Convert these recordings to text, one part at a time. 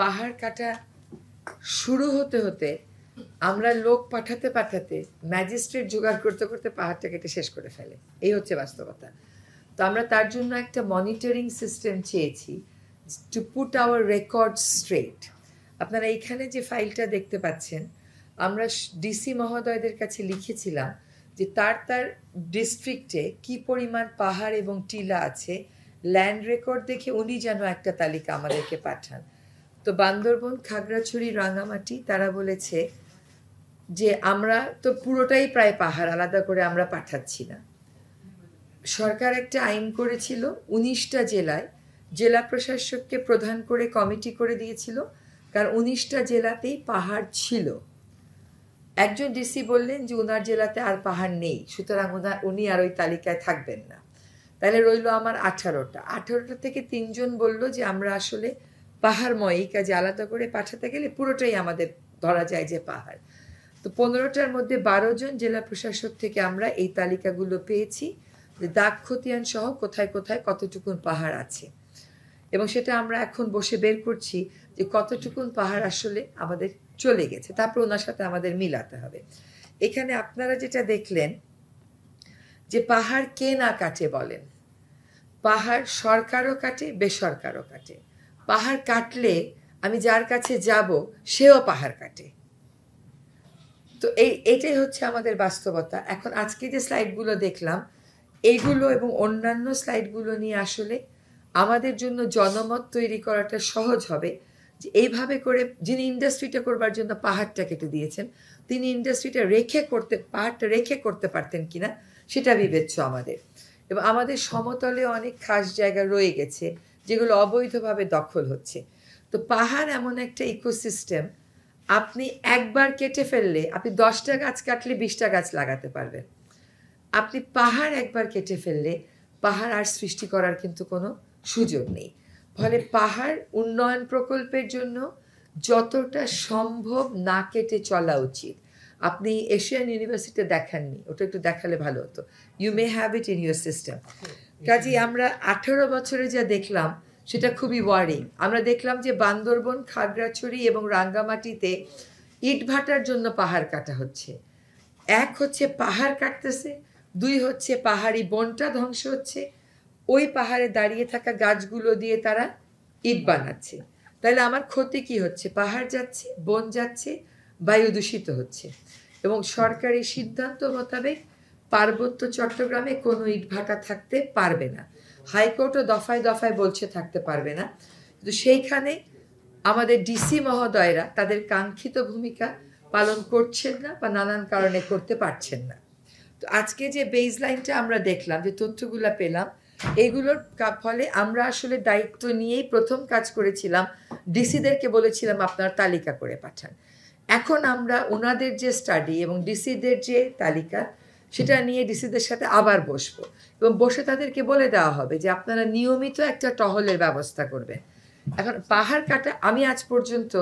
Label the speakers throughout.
Speaker 1: পাহাড় কাটা শুরু হতে হতে আমরা লোক পাঠাতে পাঠাতে ম্যাজিস্ট্রেট জোগাড় করতে করতে পাহাড়টা কেটে শেষ করে ফেলে। এই হচ্ছে বাস্তবতা। তো আমরা তার জন্য একটা মনিটরিং সিস্টেম চেয়েছি, to put hour record straight. আপনারা এইখানে যে ফাইলটা দেখতে পাচ্ছেন, আমরা ডিসি মহোদয়দের কাছে লিখেছিলাম যে তার ডিস্ট্রিক্টে কি পরিমাণ পাহাড় এবং টিলা আছে, ল্যান্ড রেকর্ড দেখে উনি যেন একটা তালিকা আমাদেরকে পাঠান। তো বান্দরবন, খাগড়াছড়ি, রাঙামাটি তারা বলেছে যে আমরা তো পুরোটাই প্রায় পাহাড়, আলাদা করে আমরা পাঠাচ্ছি না। সরকার একটা আইন করেছিল 19টা জেলায় জেলা প্রশাসককে প্রধান করে কমিটি করে দিয়েছিল, কারণ 19টা জেলাতেই পাহাড় ছিল। একজন ডিসি বললেন যে ওনার জেলাতে আর পাহাড় নেই, সুতরাং উনি আর ওই তালিকায় থাকবেন না। তাহলে রইল আমার 18টা থেকে 3 জন বলল যে আমরা আসলে পাহাড়ময়ী, কাজে আলাদা করে পাঠাতে গেলে পুরোটাই আমাদের ধরা যায় যে পাহাড়। তো 15টার মধ্যে 12 জন জেলা প্রশাসক থেকে আমরা এই তালিকাগুলো পেয়েছি, যে দাগ খতিয়ান সহ কোথায় কোথায় কতটুকুন পাহাড় আছে, এবং সেটা আমরা এখন বসে বের করছি যে কতটুকুন পাহাড় আসলে আমাদের চলে গেছে, তারপর ওনার সাথে আমাদের মিলাতে হবে। এখানে আপনারা যেটা দেখলেন যে পাহাড় কে না কাটে বলেন, পাহাড় সরকারও কাটে, বেসরকারও কাটে। পাহাড় কাটলে আমি যার কাছে যাব সেও পাহাড় কাটে। তো এইটাই হচ্ছে আমাদের বাস্তবতা। এখন আজকে যে স্লাইডগুলো দেখলাম, এইগুলো এবং অন্যান্য স্লাইডগুলো নিয়ে আসলে আমাদের জন্য জনমত তৈরি করাটা সহজ হবে, যে এইভাবে করে যিনি ইন্ডাস্ট্রিটা করবার জন্য পাহাড়টা কেটে দিয়েছেন, তিনি ইন্ডাস্ট্রিটা পাহাড়টা রেখে করতে পারতেন কিনা সেটা বিবেচ্য আমাদের। এবং আমাদের সমতলে অনেক খাস জায়গা রয়ে গেছে যেগুলো অবৈধভাবে দখল হচ্ছে। তো পাহাড় এমন একটা ইকোসিস্টেম, আপনি একবার কেটে ফেললে আপনি 10টা গাছ কাটলে 20টা গাছ লাগাতে পারবেন। আপনি পাহাড় একবার কেটে ফেললে পাহাড় আর সৃষ্টি করার কিন্তু কোনো সুযোগ নেই। ফলে পাহাড় উন্নয়ন প্রকল্পের জন্য যতটা সম্ভব না কেটে চলা উচিত। আপনি এশিয়ান ইউনিভার্সিটি দেখাননি, ওটা একটু দেখালে ভালো হতো। You may have it in your system. কাজেই আমরা 18 বছরে যা দেখলাম সেটা খুবই ওয়ারিং। আমরা দেখলাম যে বান্দরবন, খাগড়াছড়ি এবং রাঙ্গামাটিতে ইট ভাটার জন্য পাহাড় কাটা হচ্ছে। এক হচ্ছে পাহাড় কাটতেছে, 2 হচ্ছে পাহাড়ি বনটা ধ্বংস হচ্ছে, ওই পাহাড়ে দাঁড়িয়ে থাকা গাছগুলো দিয়ে তারা ইট বানাচ্ছে। তাহলে আমার ক্ষতি কি হচ্ছে? পাহাড় যাচ্ছে, বন যাচ্ছে, বায়ু দূষিত হচ্ছে। এবং সরকারি সিদ্ধান্ত মোতাবেক পার্বত্য চট্টগ্রামে কোনো ইট ভাটা থাকতে পারবে না। হাইকোর্টও দফায় দফায় বলছে থাকতে পারবে না, কিন্তু সেইখানে আমাদের ডিসি মহোদয়রা তাদের কাঙ্ক্ষিত ভূমিকা পালন করছেন না বা নানান কারণে করতে পারছেন না। তো আজকে যে বেজ লাইনটা আমরা দেখলাম, যে তথ্যগুলো পেলাম, এইগুলোর ফলে আমরা আসলে দায়িত্ব নিয়েই প্রথম কাজ করেছিলাম, ডিসিদেরকে বলেছিলাম আপনারা তালিকা করে পাঠান। এখন আমরা ওনাদের যে স্টাডি এবং ডিসিদের যে তালিকা, সেটা নিয়ে ডিসিদের সাথে আবার বসবো এবং বসে তাদেরকে বলে দেওয়া হবে যে আপনারা নিয়মিত একটা টহলের ব্যবস্থা করবেন। এখন পাহাড় কাটা আমি আজ পর্যন্ত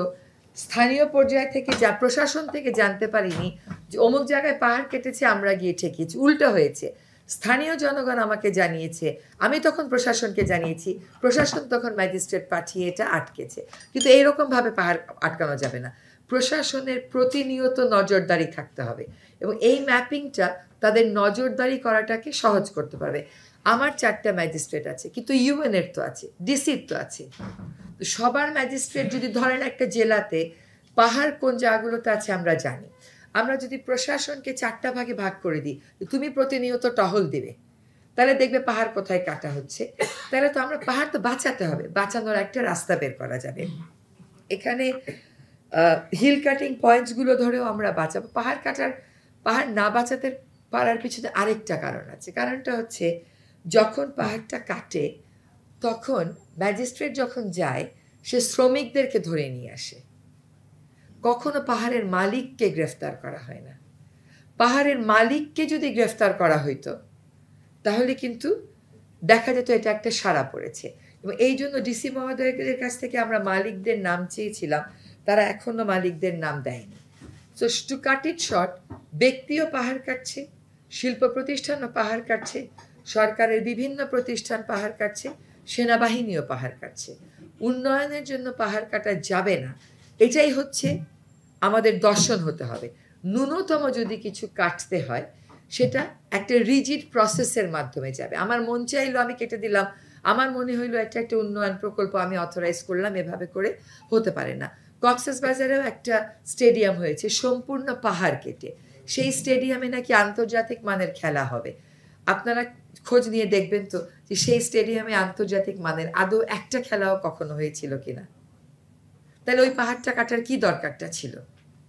Speaker 1: স্থানীয় পর্যায় থেকে প্রশাসন থেকে জানতে পারিনি যে অমুক জায়গায় পাহাড় কেটেছে আমরা গিয়ে ঠেকিয়েছি। উল্টো হয়েছে, স্থানীয় জনগণ আমাকে জানিয়েছে, আমি তখন প্রশাসনকে জানিয়েছি, প্রশাসন তখন ম্যাজিস্ট্রেট পাঠিয়ে এটা আটকেছে। কিন্তু এইরকমভাবে পাহাড় আটকানো যাবে না, প্রশাসনের প্রতিনিয়ত নজরদারি থাকতে হবে এবং এই ম্যাপিংটা তাদের নজরদারি করাটাকে সহজ করতে পারবে। আমার 4টা ম্যাজিস্ট্রেট আছে, কিন্তু ইউএনের তো আছে, ডিসির তো আছে। তো সবার ম্যাজিস্ট্রেট যদি ধরেন একটা জেলাতে পাহাড় কোন জায়গাগুলোতে আছে আমরা জানি, আমরা যদি প্রশাসনকে 4টা ভাগে ভাগ করে দিই, তুমি প্রতিনিয়ত টহল দিবে, তাহলে দেখবে পাহাড় কোথায় কাটা হচ্ছে। তাহলে তো আমরা পাহাড় তো বাঁচাতে হবে, বাঁচানোর একটা রাস্তা বের করা যাবে। এখানে হিল কাটিং পয়েন্টসগুলো ধরেও আমরা বাঁচাবো। পাহাড় না বাঁচাতে পারার পিছনে আরেকটা কারণ আছে। কারণটা হচ্ছে, যখন পাহাড়টা কাটে তখন ম্যাজিস্ট্রেট যখন যায় সে শ্রমিকদেরকে ধরে নিয়ে আসে, কখনো পাহাড়ের মালিককে গ্রেফতার করা হয় না। পাহাড়ের মালিককে যদি গ্রেফতার করা হইতো তাহলে কিন্তু দেখা যেত এটা একটা সাড়া পড়েছে। এবং এই জন্য ডিসি মহোদয়দের কাছ থেকে আমরা মালিকদের নাম চেয়েছিলাম, তারা এখনো মালিকদের নাম দেয়নি। So two cut it short, ব্যক্তিও পাহাড় কাটছে, শিল্প প্রতিষ্ঠানও পাহাড় কাটছে, সরকারের বিভিন্ন প্রতিষ্ঠান পাহাড় কাটছে, সেনাবাহিনীও পাহাড় কাটছে। উন্নয়নের জন্য পাহাড় কাটা যাবে না, এটাই হচ্ছে আমাদের দর্শন হতে হবে। ন্যূনতম যদি কিছু কাটতে হয় সেটা একটা রিজিড প্রসেসের মাধ্যমে যাবে। আমার মন চাইলো আমি কেটে দিলাম, আমার মনে হইলো একটা উন্নয়ন প্রকল্প আমি অথরাইজ করলাম, এভাবে করে হতে পারে না। কক্সবাজারেও একটা স্টেডিয়াম হয়েছে সম্পূর্ণ পাহাড় কেটে, সেই স্টেডিয়ামে নাকি আন্তর্জাতিক মানের খেলা হবে। আপনারা খোঁজ নিয়ে দেখবেন তো যে সেই স্টেডিয়ামে আন্তর্জাতিক মানের আদৌ একটা খেলাও কখনো হয়েছিল কিনা। তাহলে ওই পাহাড়টা কাটার কি দরকারটা ছিল?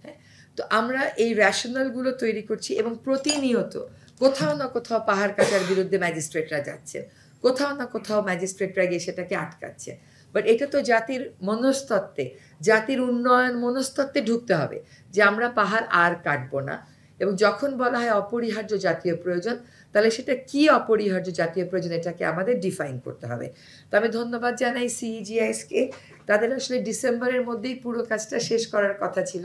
Speaker 1: হ্যাঁ, তো আমরা এই র্যাশনালগুলো তৈরি করছি এবং প্রতিনিয়ত কোথাও না কোথাও পাহাড় কাটার বিরুদ্ধে ম্যাজিস্ট্রেটরা যাচ্ছেন, কোথাও না কোথাও ম্যাজিস্ট্রেটরা গিয়ে সেটাকে আটকাচ্ছে। বাট এটা তো জাতির মনস্তত্ত্বে, জাতির উন্নয়ন মনস্তত্ত্বে ঢুকতে হবে যে আমরা পাহাড় আর কাটবো না। এবং যখন বলা হয় অপরিহার্য জাতীয় প্রয়োজন, তাহলে সেটা কি অপরিহার্য জাতীয় প্রয়োজন এটাকে আমাদের ডিফাইন করতে হবে। তো আমি ধন্যবাদ জানাই সিইজিআইএসকে, তাদের আসলে ডিসেম্বরের মধ্যেই পুরো কাজটা শেষ করার কথা ছিল।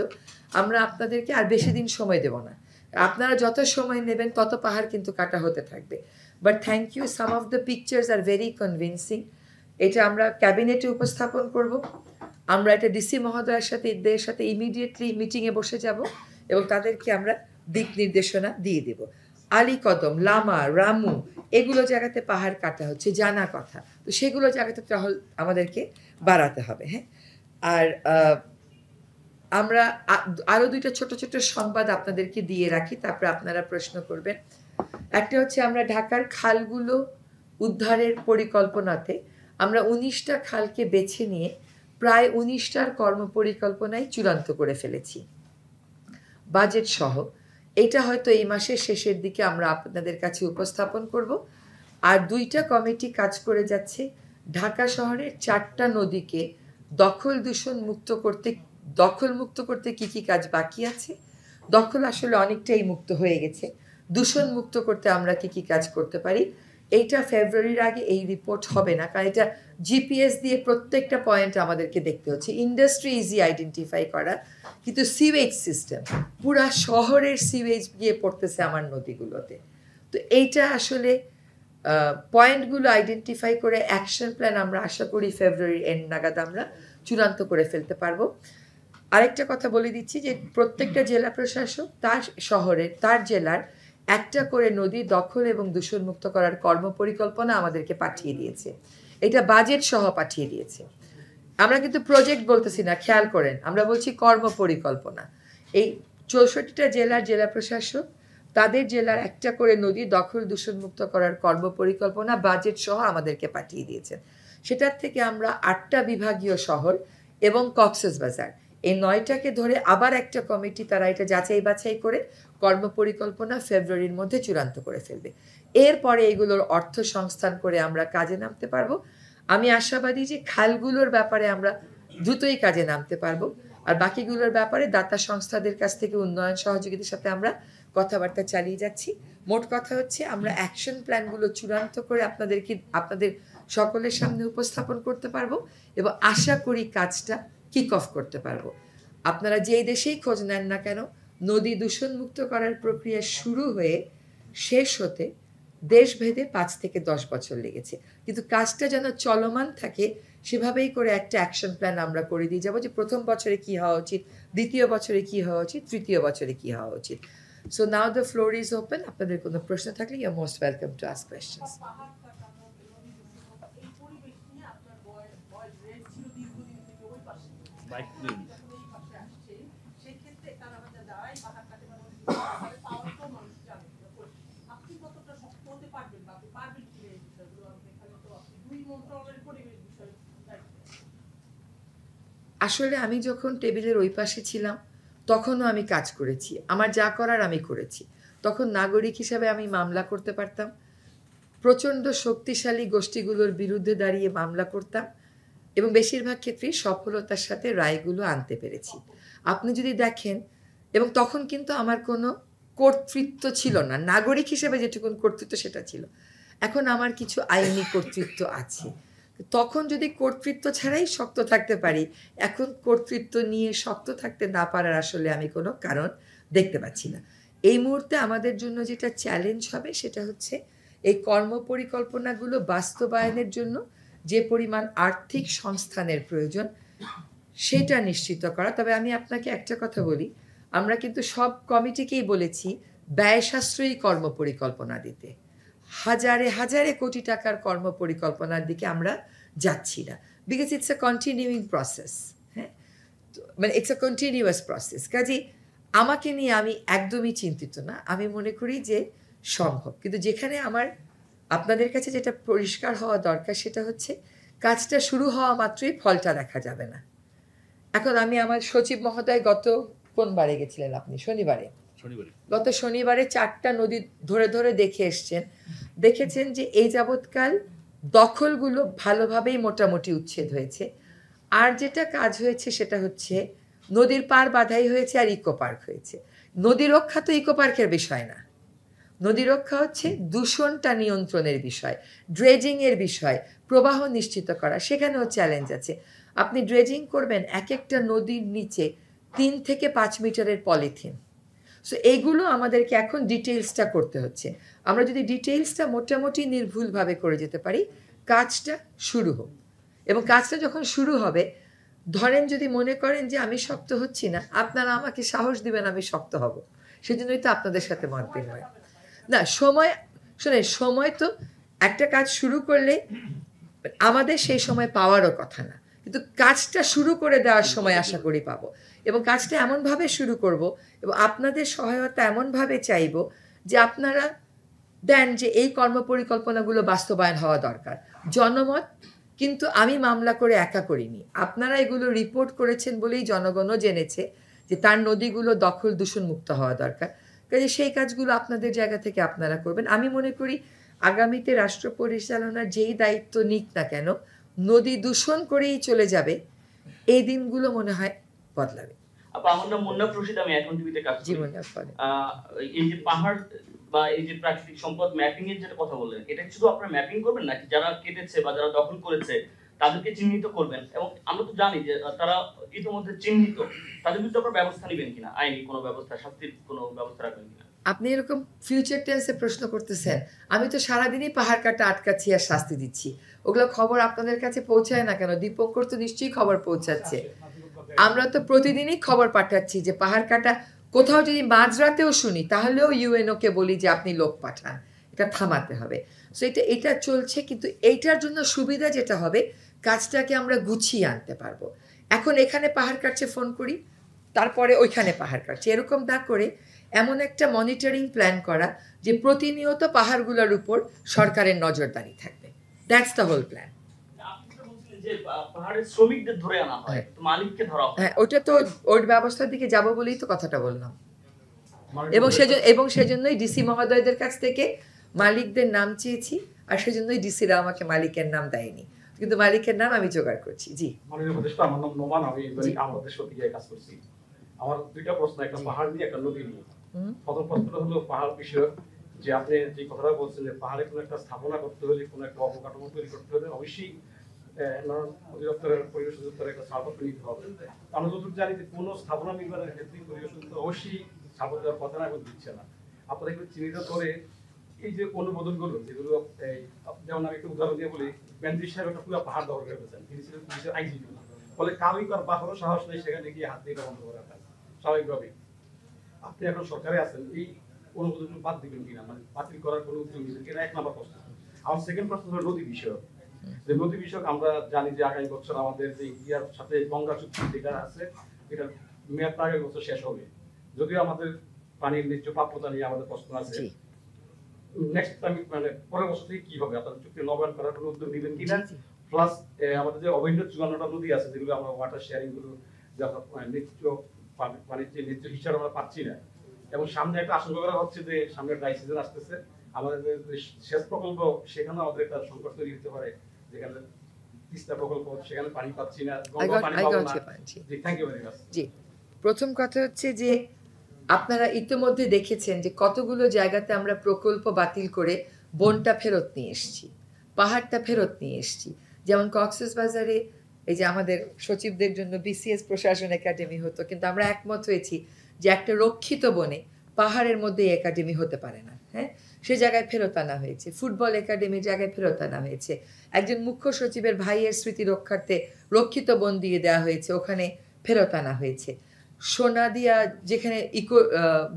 Speaker 1: আমরা আপনাদেরকে আর বেশি দিন সময় দেব না, আপনারা যত সময় নেবেন তত পাহাড় কিন্তু কাটা হতে থাকবে। But thank you, some of the pictures are very convincing. এটা আমরা ক্যাবিনেটে উপস্থাপন করব, আমরা এটা ডিসি মহোদয়ের সাথে ঈদের সাথে ইমিডিয়েটলি মিটিংয়ে বসে যাব এবং তাদেরকে আমরা দিক নির্দেশনা দিয়ে দেব। আলী কদম, লামা, রামু এগুলো জায়গাতে পাহাড় কাটা হচ্ছে জানা কথা, তো সেগুলো জায়গাতে টহল আমাদেরকে বাড়াতে হবে। হ্যাঁ, আর আমরা আরও দুইটা ছোট ছোট সংবাদ আপনাদেরকে দিয়ে রাখি, তারপর আপনারা প্রশ্ন করবেন। একটা হচ্ছে আমরা ঢাকার খালগুলো উদ্ধারের পরিকল্পনাতে আমরা 19টা খালকে বেছে নিয়ে প্রায় 19টার কর্মপরিকল্পনায় চূড়ান্ত করে ফেলেছি বাজেট সহ। এটা হয়তো এই মাসের শেষের দিকে আমরা আপনাদের কাছে উপস্থাপন করব। আর 2টা কমিটি কাজ করে যাচ্ছে ঢাকা শহরের 4টা নদীকে দখলমুক্ত করতে কি কি কাজ বাকি আছে। দখল আসলে অনেকটাই মুক্ত হয়ে গেছে, দূষণ মুক্ত করতে আমরা কি কি কাজ করতে পারি। এইটা ফেব্রুয়ারির আগে এই রিপোর্ট হবে না, কারণ এটা জিপিএস দিয়ে প্রত্যেকটা পয়েন্ট আমাদেরকে দেখতে হচ্ছে। ইন্ডাস্ট্রি ইজি আইডেন্টিফাই করা, কিন্তু সিওয়েজ সিস্টেম, পুরা শহরের সিওয়েজ গিয়ে পড়তেছে আমার নদীগুলোতে। তো এইটা আসলে পয়েন্টগুলো আইডেন্টিফাই করে অ্যাকশন প্ল্যান আমরা আশা করি ফেব্রুয়ারির এন্ড নাগাদ আমরা চূড়ান্ত করে ফেলতে পারবো। আরেকটা কথা বলে দিচ্ছি যে প্রত্যেকটা জেলা প্রশাসক তার জেলার একটা করে নদী দখল এবং দূষণমুক্ত করার কর্মপরিকল্পনা আমাদেরকে পাঠিয়ে দিয়েছে। এটা বাজেট সহ পাঠিয়ে দিয়েছে। আমরা কিন্তু প্রজেক্ট বলতেছি না, খেয়াল করেন, আমরা বলছি কর্মপরিকল্পনা। এই 64টা জেলার জেলা প্রশাসক তাদের জেলার একটা করে নদী দখল দূষণমুক্ত করার কর্মপরিকল্পনা বাজেট সহ আমাদেরকে পাঠিয়ে দিয়েছেন। সেটার থেকে আমরা 8টা বিভাগীয় শহর এবং কক্সবাজার এই 9টাকে ধরে আবার একটা কমিটি তারা এটা যাচাই বাছাই করে কর্মপরিকল্পনা ফেব্রুয়ারির মধ্যে চূড়ান্ত করে ফেলবে। এরপরে এগুলোর অর্থ সংস্থান করে আমরা কাজে নামতে পারবো। আমি আশাবাদী যে খালগুলোর ব্যাপারে আমরা দ্রুতই কাজে নামতে পারবো, আর বাকিগুলোর ব্যাপারে দাতা সংস্থাদের কাছ থেকে উন্নয়ন সহযোগিতার সাথে আমরা কথাবার্তা চালিয়ে যাচ্ছি। মোট কথা হচ্ছে আমরা অ্যাকশন প্ল্যানগুলো চূড়ান্ত করে আপনাদের সকলের সামনে উপস্থাপন করতে পারবো এবং আশা করি কাজটা কিক অফ করতে পারবো। আপনারা যেই দেশেই খোঁজ নেন না কেন, নদী দূষণমুক্ত করার প্রক্রিয়া শুরু হয়ে শেষ হতে দেশভেদে 5 থেকে 10 বছর লেগেছে, কিন্তু কাজটা যেন চলমান থাকে সেভাবেই করে একটা অ্যাকশন প্ল্যান আমরা করে দিয়ে যাবো যে প্রথম বছরে কি হওয়া উচিত, দ্বিতীয় বছরে কি হওয়া উচিত, তৃতীয় বছরে কি হওয়া উচিত। So now the floor is open. আপনাদের কোনো প্রশ্ন থাকলে you are most welcome to ask questions. আসলে আমি যখন টেবিলের ওই পাশে ছিলাম তখনও আমি কাজ করেছি, আমার যা করার আমি করেছি। তখন নাগরিক হিসাবে আমি মামলা করতে পারতাম, প্রচণ্ড শক্তিশালী গোষ্ঠীগুলোর বিরুদ্ধে দাঁড়িয়ে মামলা করতাম এবং বেশিরভাগ ক্ষেত্রেই সফলতার সাথে রায়গুলো আনতে পেরেছি। আপনি যদি দেখেন, এবং তখন কিন্তু আমার কোনো কর্তৃত্ব ছিল না, নাগরিক হিসেবে যেটুকুন কর্তৃত্ব সেটা ছিল। এখন আমার কিছু আইনি কর্তৃত্ব আছে। তখন যদি কর্তৃত্ব ছাড়াই শক্ত থাকতে পারি, এখন কর্তৃত্ব নিয়ে শক্ত থাকতে না পারার আসলে আমি কোনো কারণ দেখতে পাচ্ছি না। এই মুহূর্তে আমাদের জন্য যেটা চ্যালেঞ্জ হবে সেটা হচ্ছে এই কর্মপরিকল্পনাগুলো বাস্তবায়নের জন্য যে পরিমাণ আর্থিক সংস্থানের প্রয়োজন সেটা নিশ্চিত করা। তবে আমি আপনাকে একটা কথা বলি, আমরা কিন্তু সব কমিটিকেই বলেছি ব্যয় সাশ্রয়ী কর্মপরিকল্পনা দিতে। হাজারে হাজারে কোটি টাকার কর্মপরিকল্পনার দিকে আমরা যাচ্ছি না, because it's a continuing process. হ্যাঁ, মানে ইটস এ কন্টিনিউয়াস প্রসেস। কাজেই আমাকে নিয়ে আমি একদমই চিন্তিত না, আমি মনে করি যে সম্ভব। কিন্তু যেখানে আমার আপনাদের কাছে যেটা পরিষ্কার হওয়া দরকার সেটা হচ্ছে কাজটা শুরু হওয়া মাত্রই ফলটা দেখা যাবে না। এখন আমি আমার সচিব মহোদয় গত কোন বারে গেছিলেন আপনি? শনিবারে। গত শনিবারে 4টা নদী ধরে ধরে দেখে এসছেন, দেখেছেন যে এই যাবৎকাল দখলগুলো ভালোভাবেই মোটামুটি উচ্ছেদ হয়েছে। আর যেটা কাজ হয়েছে সেটা হচ্ছে নদীর পার বাধাই হয়েছে আর ইকো পার্ক হয়েছে। নদী রক্ষা তো ইকো পার্কের বিষয় না, নদী রক্ষা হচ্ছে দূষণটা নিয়ন্ত্রণের বিষয়, ড্রেজিংয়ের বিষয়, প্রবাহ নিশ্চিত করা, সেখানেও চ্যালেঞ্জ আছে। আপনি ড্রেজিং করবেন এক একটা নদীর নিচে 3 থেকে 5 মিটারের পলিথিন। সো এইগুলো আমাদেরকে এখন ডিটেইলসটা করতে হচ্ছে। আমরা যদি ডিটেইলসটা মোটামুটি নির্ভুলভাবে করে যেতে পারি, কাজটা শুরু হোক। এবং কাজটা যখন শুরু হবে, ধরেন যদি মনে করেন যে আমি শক্ত হচ্ছি না, আপনারা আমাকে সাহস দিবেন আমি শক্ত হব, সেজন্যই তো আপনাদের সাথে মত বিনিময়। না সময়, শোনেন, সময় তো একটা কাজ শুরু করলে আমাদের সেই সময় পাওয়ারও কথা না, কিন্তু কাজটা শুরু করে দেওয়ার সময় আশা করি পাবো। এবং কাজটা এমনভাবে শুরু করব এবং আপনাদের সহায়তা এমনভাবে চাইব যে আপনারা দেন যে এই কর্মপরিকল্পনাগুলো বাস্তবায়ন হওয়া দরকার। জনমত কিন্তু আমি মামলা করে একা করিনি, আপনারা এগুলো রিপোর্ট করেছেন বলেই জনগণও জেনেছে যে তার নদীগুলো দখল দূষণ মুক্ত হওয়া দরকার। কাজে সেই কাজগুলো আপনাদের জায়গা থেকে আপনারা করবেন। আমি মনে করি আগামীতে রাষ্ট্র পরিচালনার যেই দায়িত্ব নিক না কেন, নদী দূষণ করেই চলে যাবে, এই দিনগুলো মনে হয় বদলাবে।
Speaker 2: আমার নাম মুন্নাফ রশিদ, আমি এখন টিভিতে কাজ করি। এই যে পাহাড় বা এই যে প্রাকৃতিক সম্পদ ম্যাপিং এর যেটা কথা বললেন, এটা শুধু আপনারা ম্যাপিং করবেন নাকি যারা কেটেছে বা যারা দখল করেছে তাদেরকে চিহ্নিত করবেন? এবং আমরা তো জানি যে তারা ইতিমধ্যে চিহ্নিত, তাদের বিরুদ্ধে আপনারা ব্যবস্থা নেবেন কিনা, আইনি কোনো ব্যবস্থা, শাস্তির কোনো ব্যবস্থা রাখবেন কিনা?
Speaker 1: আপনি এরকম ফিউচার টেন্সে প্রশ্ন করতেছেন। আমি তো সারাদিনই পাহাড় কাটা আটকাচ্ছি আর শাস্তি দিচ্ছি, ওগুলো খবর আপনাদের কাছে পৌঁছায় না কেন? দীপঙ্কর তো নিশ্চয়ই খবর পৌঁছাচ্ছে। আমরা তো প্রতিদিনই খবর পাঠাচ্ছি যে পাহাড় কাটা, কোথাও যদি মাঝরাতেও শুনি তাহলেও ইউএনওকে বলি যে আপনি লোক পাঠান, এটা থামাতে হবে। সো এটা চলছে, কিন্তু এইটার জন্য সুবিধা যেটা হবে, কাজটাকে আমরা গুছিয়ে আনতে পারবো। এখন এখানে পাহাড় কাটছে ফোন করি, তারপরে ওইখানে পাহাড় কাটছে, এরকম না করে এমন একটা মনিটরিং প্ল্যান করা যে প্রতিনিয়ত পাহাড়গুলোর উপর সরকারের নজরদারি থাকবে। That's the whole plan. হ্যাঁ, ওটা তো ওর ব্যবস্থার দিকে যাব বলেই তো কথাটা বললাম। এবং সেজন্যই ডিসি মহোদয়দের কাছ থেকে মালিকদের নাম চেয়েছি, আর সেজন্যই ডিসিরা আমাকে মালিকের নাম দেয়নি, কিন্তু মালিকের নাম আমি জোগাড় করছি। জি,
Speaker 3: মাননীয় উপদেষ্টা, আমার নাম নোমান, আমি আমাদের সত্যিকারে কাজ করছি। আমার দুইটা প্রশ্ন, একটা পাহাড় নিয়ে, একটা নদী নিয়ে। প্রথম প্রশ্নটা হলো পাহাড় বিষয়ক, যে আপনি যে কথাটা বলছেন যে পাহাড়ে কোনো একটা স্থাপনা করতে হলে, কোনো একটা অবকাঠামো তৈরি করতে হলে অবশ্যই অধিদপ্তরের, পরিবেশ অধিদপ্তরের একটা ছাড়পত্র নিতে হবে। আমরা যতটুকু জানি যে কোনো স্থাপনা নির্মাণের ক্ষেত্রে পরিবেশ অধিদপ্তর অবশ্যই ছাড়পত্র দেওয়ার কথা না, এবং দিচ্ছে না। আপনারা এগুলো চিহ্নিত করে এই যে অনুমোদনগুলো, যেগুলো যেমন আমি একটা উদাহরণ দিয়ে বলি, বেন্দ্রিশ সাহেব একটা পুরো পাহাড় দখল করে ফেলেছেন, তিনি ছিলেন পুলিশের আইজিপি, ফলে কারোই বাহারও সাহস নেই সেখানে গিয়ে হাত দিয়ে বন্ধ করে রাখেন। স্বাভাবিকভাবেই আপনি এখন সরকারে আছেন, এই অনুমোদনগুলো বাদ দিবেন কিনা, মানে বাতিল করার কোনো উদ্যোগ নেবেন কিনা, এক নম্বর প্রশ্ন। আমার সেকেন্ড প্রশ্ন হলো নদী বিষয়ক। যে নদী বিষয়ক আমরা জানি যে আগামী বছর আমাদের যে ইন্ডিয়ার সাথে গঙ্গা চুক্তি যেটা আছে, এটা মেয়াদ আগামী বছর শেষ হবে। যদিও আমাদের পানির ন্যায্য প্রাপ্যতা নিয়ে আমাদের প্রশ্ন আছে। নেক্সট আমি মানে পরের বছর থেকে কি হবে, আপনারা চুক্তি নবায়ন করার কোনো উদ্যোগ নেবেন কিনা? প্লাস আমাদের যে অবৈধ 54টা নদী আছে, যেগুলো আমরা ওয়াটার শেয়ারিং গুলো, যে আমরা ন্যায্য পানির যে ন্যায্য হিসাব আমরা পাচ্ছি না, এবং সামনে একটা আশঙ্কা করা হচ্ছে যে সামনে ড্রাই সিজন আসতেছে, আমাদের সেচ প্রকল্প সেখানে আমাদের একটা সংকট তৈরি হতে পারে, যেখানে তিস্তা প্রকল্প সেখানে পানি পাচ্ছি না, গঙ্গা পানি পাবো না। জি, থ্যাংক ইউ ভেরি মাচ।
Speaker 1: জি, প্রথম কথা হচ্ছে যে আপনারা ইতিমধ্যে দেখেছেন যে কতগুলো জায়গাতে আমরা প্রকল্প বাতিল করে বনটা ফেরত নিয়ে এসেছি, পাহাড়টা ফেরত নিয়ে এসেছি। যেমন কক্সবাজারে এই যে আমাদের সচিবদের জন্য বিসিএস প্রশাসন একাডেমি হতো, কিন্তু আমরা একমত হয়েছি যে একটা রক্ষিত বনে পাহাড়ের মধ্যে একাডেমি হতে পারে না। হ্যাঁ, সে জায়গায় ফেরত আনা হয়েছে, ফুটবল একাডেমির জায়গায় ফেরত আনা হয়েছে, একজন মুখ্য সচিবের ভাইয়ের স্মৃতি রক্ষার্থে রক্ষিত বন দিয়ে দেওয়া হয়েছে, ওখানে ফেরত আনা হয়েছে। সোনাদিয়া যেখানে ইকো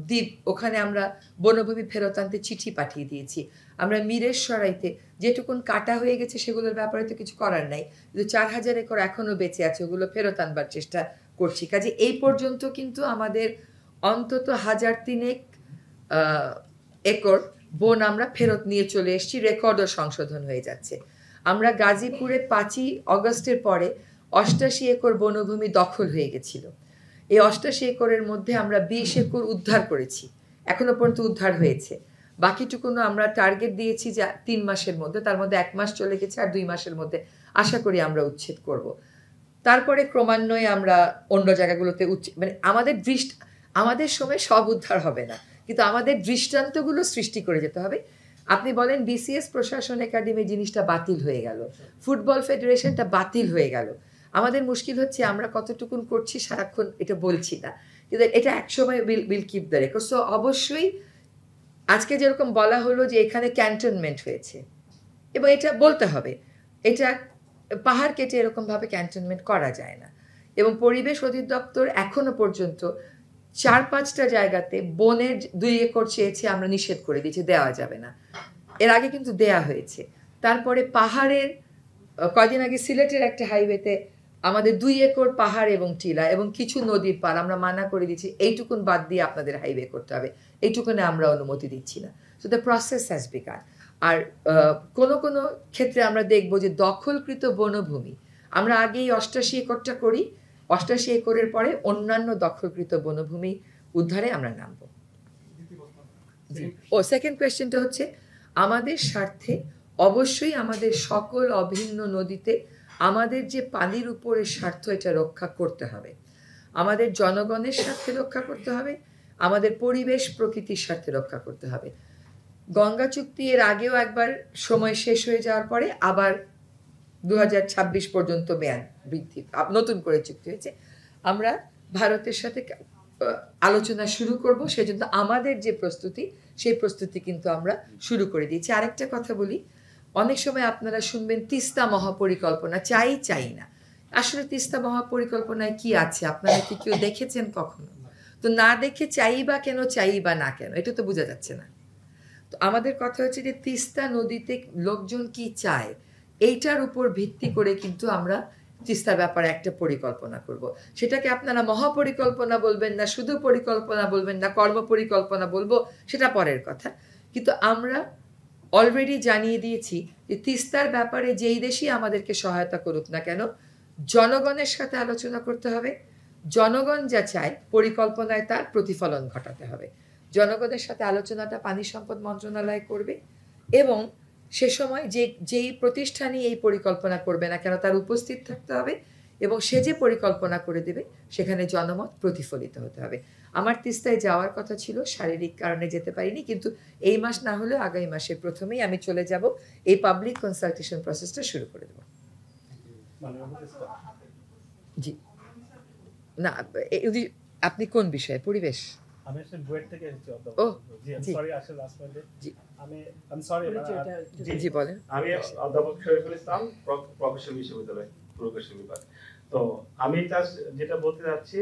Speaker 1: দ্বীপ, ওখানে আমরা বনভূমি ফেরত আনতে চিঠি পাঠিয়ে দিয়েছি। আমরা মিরেশ্বরাইতে যেটুকুন কাটা হয়ে গেছে সেগুলোর ব্যাপারে তো কিছু করার নাই, কিন্তু 4000 একর এখনো বেঁচে আছে, ওগুলো ফেরত আনবার চেষ্টা করছি। কাজে এই পর্যন্ত কিন্তু আমাদের অন্তত 1003 একর বন আমরা ফেরত নিয়ে চলে এসেছি, রেকর্ডও সংশোধন হয়ে যাচ্ছে। আমরা গাজীপুরে 5ই অগস্টের পরে 88 একর বনভূমি দখল হয়ে গেছিল। এই 88 একরের মধ্যে আমরা 20 একর উদ্ধার করেছি, এখনো পর্যন্ত উদ্ধার হয়েছে। বাকিটুকুনো আমরা টার্গেট দিয়েছি যে 3 মাসের মধ্যে, তার মধ্যে 1 মাস চলে গেছে, আর 2 মাসের মধ্যে আশা করি আমরা উচ্ছেদ করব। তারপরে ক্রমান্বয়ে আমরা অন্য জায়গাগুলোতে মানে আমাদের সময় সব উদ্ধার হবে না, কিন্তু আমাদের দৃষ্টান্তগুলো সৃষ্টি করে যেতে হবে। আপনি বলেন বিসিএস প্রশাসন একাডেমি জিনিসটা বাতিল হয়ে গেল, ফুটবল ফেডারেশনটা বাতিল হয়ে গেল। আমাদের মুশকিল হচ্ছে আমরা কতটুকুন করছি সারাক্ষণ এটা বলছি না, কিন্তু এটা একসময় will keep the record. So অবশ্যই আজকে যেরকম বলা হলো যে এখানে ক্যান্টনমেন্ট হয়েছে, এবং এটা বলতে হবে, এটা পাহাড় কেটে এরকমভাবে ক্যান্টনমেন্ট করা যায় না। এবং পরিবেশ অধিদপ্তর এখনো পর্যন্ত 4-5টা জায়গাতে বনের 2 একর চেয়েছে, আমরা নিষেধ করে দিয়েছি, দেওয়া যাবে না। এর আগে কিন্তু দেয়া হয়েছে। তারপরে পাহাড়ের কয়দিন আগে সিলেটের একটা হাইওয়েতে আমাদের 2 একর পাহাড় এবং টিলা এবং কিছু নদীর পার আমরা মানা করে দিচ্ছি, এইটুকুন বাদ দিয়ে আপনাদের হাইওয়ে করতে হবে, এইটুকুনে আমরা অনুমতি দিচ্ছি না। So the process has begun. আর কোনো কোনো ক্ষেত্রে আমরা দেখব যে দখলকৃত বনভূমি আমরা আগেই 88 একরটা করি, 88 একরের পরে অন্যান্য দখলকৃত বনভূমি উদ্ধারে আমরা নামব। সেকেন্ড কোয়েশ্চেনটা হচ্ছে আমাদের স্বার্থে অবশ্যই আমাদের সকল অভিন্ন নদীতে আমাদের যে পানির উপরের স্বার্থ, এটা রক্ষা করতে হবে। আমাদের জনগণের স্বার্থে রক্ষা করতে হবে, আমাদের পরিবেশ প্রকৃতির স্বার্থে রক্ষা করতে হবে। গঙ্গা চুক্তি এর আগেও একবার সময় শেষ হয়ে যাওয়ার পরে আবার 2026 পর্যন্ত মেয়াদ বৃদ্ধি, নতুন করে চুক্তি হয়েছে। আমরা ভারতের সাথে আলোচনা শুরু করব, সেজন্য আমাদের যে প্রস্তুতি, সেই প্রস্তুতি কিন্তু আমরা শুরু করে দিয়েছি। আরেকটা কথা বলি, অনেক সময় আপনারা শুনবেন তিস্তা মহাপরিকল্পনা চাই না। আসলে তিস্তা মহাপরিকল্পনায় কি আছে আপনারা কি কেউ দেখেছেন কখনো? তো না দেখে চাই বা না কেন, এটা তো বোঝা যাচ্ছে না। তো আমাদের কথা হচ্ছে যে তিস্তা নদীতে লোকজন কি চায়, এইটার উপর ভিত্তি করে কিন্তু আমরা তিস্তার ব্যাপারে একটা পরিকল্পনা করব। সেটাকে আপনারা মহাপরিকল্পনা বলবেন না, শুধু পরিকল্পনা বলবেন না, কর্মপরিকল্পনা বলবো, সেটা পরের কথা। কিন্তু আমরা অলরেডি জানিয়ে দিয়েছি যে তিস্তার ব্যাপারে যেই দেশই আমাদেরকে সহায়তা করুক না কেন, জনগণের সাথে আলোচনা করতে হবে। জনগণ যা চায় পরিকল্পনায় তার প্রতিফলন ঘটাতে হবে। জনগণের সাথে আলোচনাটা পানি সম্পদ মন্ত্রণালয় করবে, এবং সে সময় যেই প্রতিষ্ঠানই এই পরিকল্পনা করবে না কেন তার উপস্থিত থাকতে হবে, এবং সে যে পরিকল্পনা করে দেবে সেখানে জনমত প্রতিফলিত হতে হবে। আমার তিস্তায় যাওয়ার কথা ছিল, শারীরিক কারণে যেতে পারিনি, কিন্তু এই মাস না হলেও আগামী মাসের প্রথমেই আমি চলে যাব, এই পাবলিক কনসালটেশন প্রসেসটা শুরু করে দেব। জি না, আপনি কোন বিষয়ে? পরিবেশ?
Speaker 4: আমি আসলে বুয়েট থেকে এসেছি।
Speaker 1: ও
Speaker 4: জি,
Speaker 1: জি
Speaker 4: সরি আসলে লাস্ট মিনিটে
Speaker 1: জি
Speaker 4: আমি সরি
Speaker 1: জি বলেন।
Speaker 3: আমি অধ্যাপক শরীফুল ইসলাম, প্রকৌশল বিশ্ববিদ্যালয় প্রকৌশল বিভাগ। তো আমি যেটা বলতে চাচ্ছি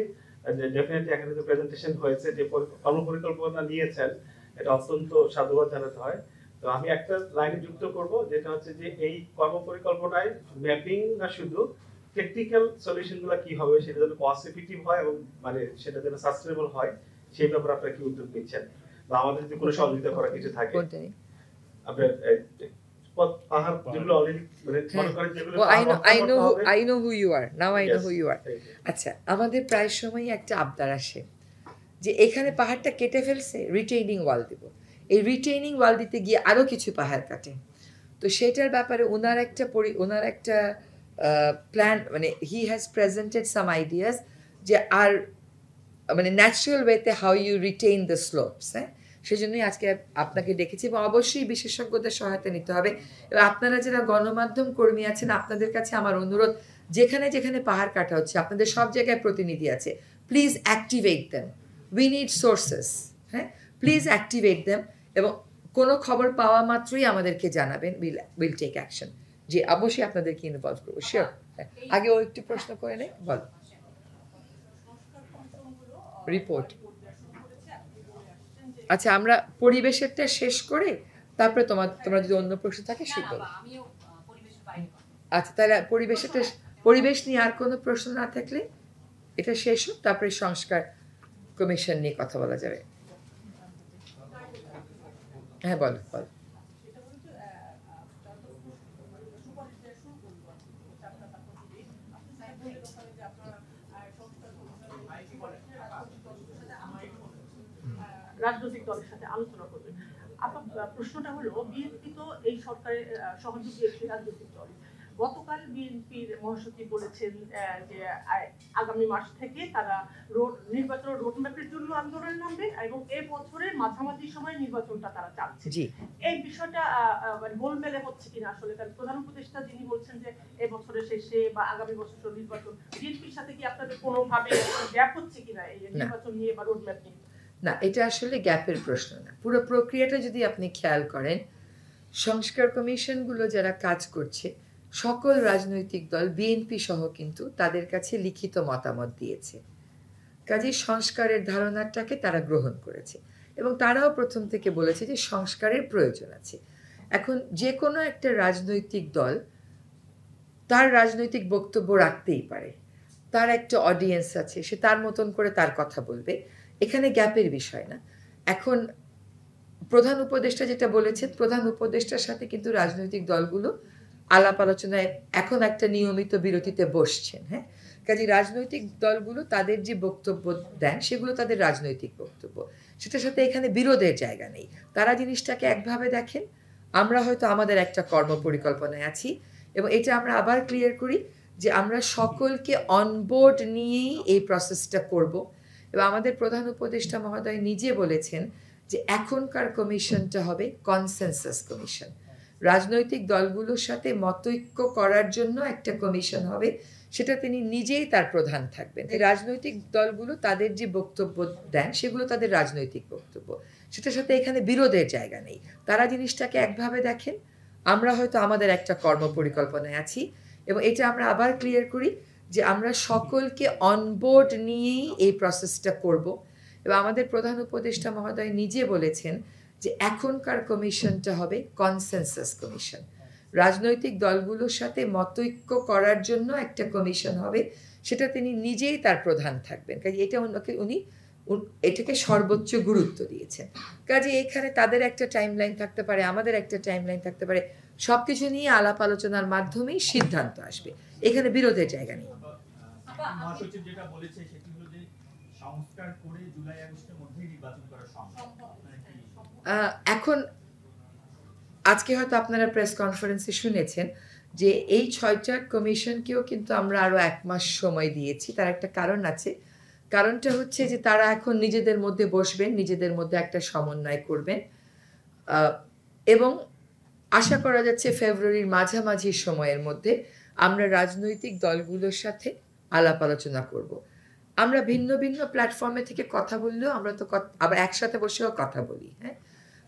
Speaker 3: যে ডেফিনেটলি এখানে যে প্রেজেন্টেশন হয়েছে, যে কর্মপরিকল্পনা নিয়েছেন, এটা অত্যন্ত সাধুবাদ জানাতে হয়। তো আমি একটা লাইনে যুক্ত করব, যেটা হচ্ছে যে এই কর্মপরিকল্পনায় ম্যাপিং না, শুধু টেকনিক্যাল সলিউশনগুলো কি হবে, সেটা যেন কস্ট এফেক্টিভ হয় এবং মানে সেটা যেন সাস্টেনেবল হয়, সেই ব্যাপারে আপনারা কি উদ্যোগ নিচ্ছেন, বা আমাদের যদি কোনো সহযোগিতা করার কিছু থাকে। আপনার পাহাড় যেগুলো অলরেডি মানে মনে করেন যেগুলো
Speaker 1: I know who you are now, I know who you are. আচ্ছা, আমাদের প্রায় সময় একটা আবদার আসে যে এখানে পাহাড়টা কেটে ফেলছে, রিটেইনিং ওয়াল দিব। এই রিটেইনিং ওয়াল দিতে গিয়ে আরো কিছু পাহাড় কাটে। তো সেটার ব্যাপারে ওনার একটা প্ল্যান, মানে he has presented some ideas যে আর মানে ন্যাচারাল ওয়েতে how you retain the slopes. হ্যাঁ, সেজন্যই আজকে আপনাকে ডেকেছি, এবং অবশ্যই বিশেষজ্ঞদের সহায়তা নিতে হবে। এবং আপনারা যারা গণমাধ্যম কর্মী আছেন, আপনাদের কাছে আমার অনুরোধ, যেখানে যেখানে পাহাড় কাটা হচ্ছে, আপনাদের সব জায়গায় প্রতিনিধি আছে, please activate them. We need sources. হ্যাঁ, প্লিজ অ্যাক্টিভেট দেম। এবং কোনো খবর পাওয়া মাত্রই আমাদেরকে জানাবেন, উইল টেক অ্যাকশন। যে অবশ্যই আপনাদেরকে ইনভলভ করবো, শিওর। আগে ও একটু প্রশ্ন করে নেই, বল। রিপোর্ট, আচ্ছা আমরা পরিবেশেরটা শেষ করে তারপরে তোমরা যদি অন্য প্রশ্ন থাকে সেটা। আচ্ছা তাহলে পরিবেশ নিয়ে আর কোনো প্রশ্ন না থাকলে এটা শেষ হোক, তারপরে সংস্কার কমিশন নিয়ে কথা বলা যাবে। হ্যাঁ বলো বলো।
Speaker 5: রাজনৈতিক দলের সাথে আলোচনা করবেন। আপনার প্রশ্নটা হলো, বিএনপি তো এই সরকারের সহযোগী একটি রাজনৈতিক দল। গতকাল বিএনপির মহাসচিব বলেছেন যে আগামী মাস থেকে তারা নির্বাচন রোডম্যাপের জন্য আন্দোলনে নামবে এবং এই বছরের মাঝামাঝি সময় নির্বাচনটা তারা চাচ্ছে। এই বিষয়টা মানে গোলমেলে হচ্ছে কিনা আসলে? কারণ প্রধান উপদেষ্টা যিনি বলছেন যে এই বছরের শেষে বা আগামী বছর নির্বাচন, বিএনপির সাথে কি আপনাদের কোনোভাবে গ্যাপ হচ্ছে কিনা এই নির্বাচন নিয়ে বা রোডম্যাপ নিয়ে?
Speaker 1: না, এটা আসলে গ্যাপের প্রশ্ন না। পুরো প্রক্রিয়াটা যদি আপনি খেয়াল করেন, সংস্কার কমিশনগুলো যারা কাজ করছে সকল রাজনৈতিক দল বিএনপি সহ কিন্তু তাদের কাছে লিখিত মতামত দিয়েছে। কাজেই সংস্কারের ধারণাটাকে তারা গ্রহণ করেছে এবং তারাও প্রথম থেকে বলেছে যে সংস্কারের প্রয়োজন আছে। এখন যে কোনো একটা রাজনৈতিক দল তার রাজনৈতিক বক্তব্য রাখতেই পারে, তার একটা অডিয়েন্স আছে, সে তার মতন করে তার কথা বলবে, এখানে গ্যাপের বিষয় না। এখন প্রধান উপদেষ্টা যেটা বলেছেন, প্রধান উপদেষ্টার সাথে কিন্তু রাজনৈতিক দলগুলো আলাপ আলোচনায় এখন একটা নিয়মিত বিরতিতে বসছেন। হ্যাঁ, কাজে রাজনৈতিক দলগুলো তাদের যে বক্তব্য দেন সেগুলো তাদের রাজনৈতিক বক্তব্য, সেটার সাথে এখানে বিরোধের জায়গা নেই। তারা জিনিসটাকে একভাবে দেখেন, আমরা হয়তো আমাদের একটা কর্মপরিকল্পনায় আছি এবং এটা আমরা আবার ক্লিয়ার করি যে আমরা সকলকে অনবোর্ড নিয়েই এই প্রসেসটা করব। এবং আমাদের প্রধান উপদেষ্টা মহোদয় নিজে বলেছেন যে এখনকার কমিশনটা হবে কনসেনসাস কমিশন, রাজনৈতিক দলগুলোর সাথে মতৈক্য করার জন্য একটা কমিশন হবে, সেটা তিনি নিজেই তার প্রধান থাকবেন। রাজনৈতিক দলগুলো তাদের যে বক্তব্য দেন সেগুলো তাদের রাজনৈতিক বক্তব্য, সেটার সাথে এখানে বিরোধের জায়গা নেই। তারা জিনিসটাকে একভাবে দেখেন, আমরা হয়তো আমাদের একটা কর্মপরিকল্পনায় আছি এবং এটা আমরা আবার ক্লিয়ার করি যে আমরা সকলকে অনবোর্ড নিয়েই এই প্রসেসটা করব। এবং আমাদের প্রধান উপদেষ্টা মহোদয় নিজে বলেছেন যে এখনকার কমিশনটা হবে কনসেনসাস কমিশন, রাজনৈতিক দলগুলোর সাথে মতৈক্য করার জন্য একটা কমিশন হবে, সেটা তিনি নিজেই তার প্রধান থাকবেন। কাজে এটা উনি এটাকে সর্বোচ্চ গুরুত্ব দিয়েছেন। কাজে এখানে তাদের একটা টাইমলাইন থাকতে পারে, আমাদের একটা টাইমলাইন থাকতে পারে, সবকিছু নিয়ে আলাপ আলোচনার মাধ্যমেই সিদ্ধান্ত আসবে, এখানে বিরোধের জায়গা নেই।
Speaker 6: মহাসচিব যেটা বলেছে সেটি হলো যে সংস্কার করে জুলাই আগস্টের মধ্যে নির্বাচন করা সম্ভব।
Speaker 1: এখন আজকে হয়তো আপনারা প্রেস কনফারেন্সে শুনেছেন যে এই 6টা কমিশনকেও কিন্তু আমরা আরো 1 মাস সময় দিয়েছি। তার একটা কারণ আছে, কারণটা হচ্ছে যে তারা এখন নিজেদের মধ্যে বসবেন, নিজেদের মধ্যে একটা সমন্বয় করবেন এবং আশা করা যাচ্ছে ফেব্রুয়ারির মাঝামাঝি সময়ের মধ্যে আমরা রাজনৈতিক দলগুলোর সাথে আলাপ আলোচনা করব। আমরা ভিন্ন ভিন্ন প্ল্যাটফর্মে থেকে কথা বললেও আমরা তো আবার একসাথে বসেও কথা বলি। হ্যাঁ,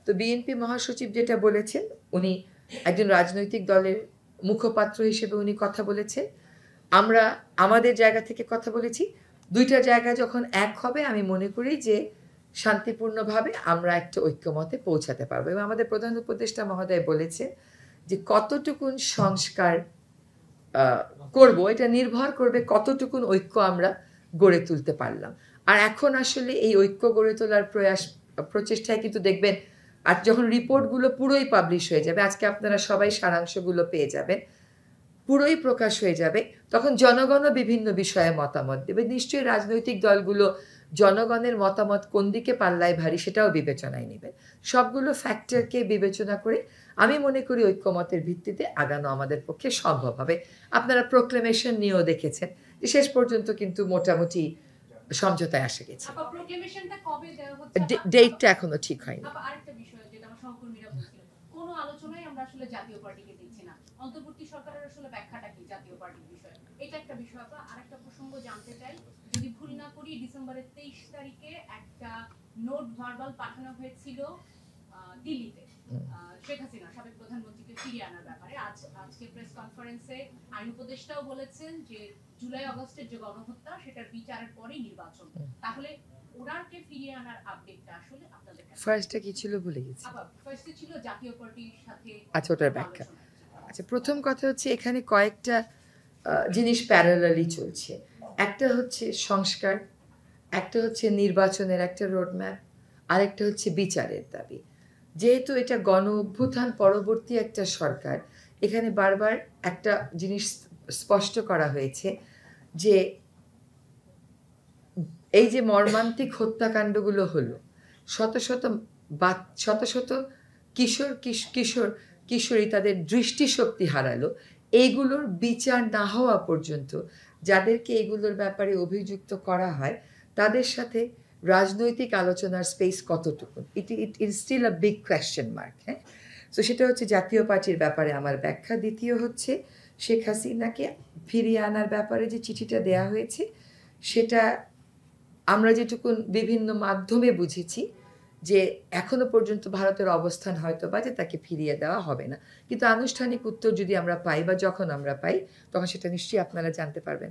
Speaker 1: তো বিএনপি মহাসচিব যেটা বলেছেন, উনি একজন রাজনৈতিক দলের মুখপাত্র হিসেবে উনি কথা বলেছেন, আমরা আমাদের জায়গা থেকে কথা বলেছি। দুইটা জায়গা যখন এক হবে আমি মনে করি যে শান্তিপূর্ণভাবে আমরা একটা ঐক্যমতে পৌঁছাতে পারবো। এবং আমাদের প্রধান উপদেষ্টা মহোদয় বলেছেন যে কতটুকুন সংস্কার করব এটা নির্ভর করবে কতটুকুন ঐক্য আমরা গড়ে তুলতে পারলাম। আর এখন আসলে এই ঐক্য গড়ে তোলার প্রচেষ্টায় কিন্তু দেখবেন, আর যখন রিপোর্টগুলো পুরোই পাবলিশ হয়ে যাবে, আজকে আপনারা সবাই সারাংশগুলো পেয়ে যাবেন, পুরোই প্রকাশ হয়ে যাবে, তখন জনগণও বিভিন্ন বিষয়ে মতামত দেবে। নিশ্চয়ই রাজনৈতিক দলগুলো জনগণের মতামত কোন দিকে পাল্লায় ভারী সেটাও বিবেচনায় নেবে। সবগুলো ফ্যাক্টরকে বিবেচনা করে আমি মনে করি ঐক্যমতের ভিত্তিতে আগানো আমাদের পক্ষে সম্ভব হবে। আপনারা প্রোক্লেমেশন নিয়েও দেখেছেন যে শেষ পর্যন্ত কিন্তু মোটামুটি সমঝোতায় আসে গেছে। ডেটটা এখনো ঠিক হয়নি।
Speaker 7: আরেকটা বিষয় যেটা আমার সহকর্মীরা বলছিলেন, কোনো আলোচনায় আমরা আসলে জাতীয় পার্টিকে দেখছি না। অন্তর্বর্তী সরকারের আসলে ব্যাখ্যাটা কি জাতীয় পার্টির বিষয়? এটা একটা বিষয়। আরেকটা প্রসঙ্গ জানতে চাই, যদি ভুল না করি ডিসেম্বরের 23 তারিখে একটা নোট ভার্বাল পাঠানো হয়েছিল দিল্লিতে শেখ হাসিনা সাবেক প্রধানমন্ত্রীকে ফিরিয়ে আনার ব্যাপারে আজকে প্রেস কনফারেন্সে আইন উপদেষ্টাও বলেছেন যে জুলাই আগস্টের যে গণহত্যা সেটার বিচারের পরেই নির্বাচন। তাহলে ওনারকে ফিরিয়ে আনার আপডেটটা আসলে আপনাদের
Speaker 1: ফার্স্টটা কি ছিল ভুলে গেছি।
Speaker 7: ফার্স্টে ছিল জাতীয় পার্টির সাথে
Speaker 1: আচ্ছা, ওটার ব্যাখ্যা। আচ্ছা, প্রথম কথা হচ্ছে এখানে কয়েকটা জিনিস প্যারালালি চলছে। একটা হচ্ছে সংস্কার, একটা হচ্ছে নির্বাচনের একটা রোডম্যাপ, আরেকটা হচ্ছে বিচারের দাবি। যেহেতু এটা গণ অভ্যুত্থান পরবর্তী একটা সরকার, এখানে বারবার একটা জিনিস স্পষ্ট করা হয়েছে যে এই যে মর্মান্তিক হত্যাকাণ্ডগুলো হলো, শত শত কিশোরী তাদের দৃষ্টিশক্তি হারালো, এইগুলোর বিচার না হওয়া পর্যন্ত যাদেরকে এগুলোর ব্যাপারে অভিযুক্ত করা হয় তাদের সাথে রাজনৈতিক আলোচনার স্পেস কতটুকু, it is still a big question mark. হ্যাঁ, তো সেটা হচ্ছে জাতীয় পার্টির ব্যাপারে আমার ব্যাখ্যা। দ্বিতীয় হচ্ছে শেখ হাসিনাকে ফিরিয়ে আনার ব্যাপারে যে চিঠিটা দেয়া হয়েছে, সেটা আমরা যেটুকু বিভিন্ন মাধ্যমে বুঝেছি যে এখনো পর্যন্ত ভারতের অবস্থান হয়তো বা যে তাকে ফিরিয়ে দেওয়া হবে না, কিন্তু আনুষ্ঠানিক উত্তর যদি আমরা পাই বা যখন আমরা পাই তখন সেটা নিশ্চয়ই আপনারা জানতে পারবেন।